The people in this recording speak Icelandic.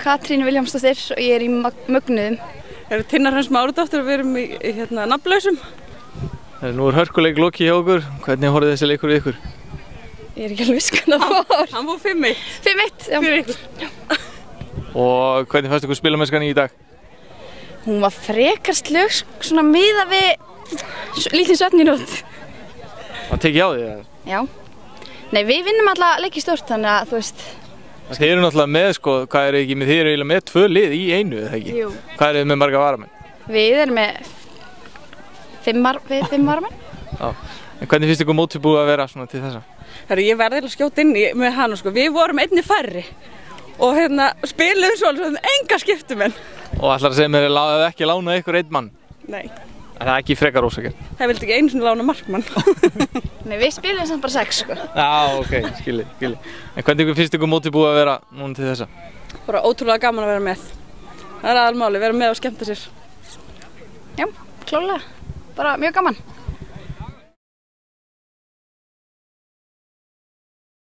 Katrín Vilhjálmsdóttir og ég í Mögnuðum. Tinna Hrönn Smáradóttir og við erum í nafnlausum. Nú hörkuleik lokið hjá okkur. Hvernig horfði þessi leikur við ykkur? Ég ekki alveg viss hvernig það fór. Hann fór 5-1. 5-1, já. Fyrir ykkur. Og hvernig fannst ykkur spilamennskan í dag? Hún var frekar slög, svona miða við lítinn svefninótt. Það tekið á því það? Já. Nei, við vinnum alla leiki stórt, þannig að þú veist. Þið eru náttúrulega með, sko, hvað eru ekki með, þið eru eiginlega með 2 lið í einu, eða ekki? Jú. Hvað eru þið með marga varamenn? Við erum með 5 varamenn. Já. En hvernig finnst ykkur mótið búið að vera svona til þessa? Herru, ég verði að skjóta inn með hana, sko. Við vorum einni færri og spiluðum svona enga skiptumenn. Og ætlar að segja mér að ekki lána ykkur einn mann? Nei. Það er ekki frekar ósakir? Það vildi ekki einu sinni lána markmann. Nei, við spilum samt bara 6, sko. Já, ok, skilji. En hvernig finnst ykkur mótið búið að vera núna til þessa? Bara ótrúlega gaman að vera með. Það er aðalmáli, vera með og skemmta sér. Já, klárlega. Bara mjög gaman.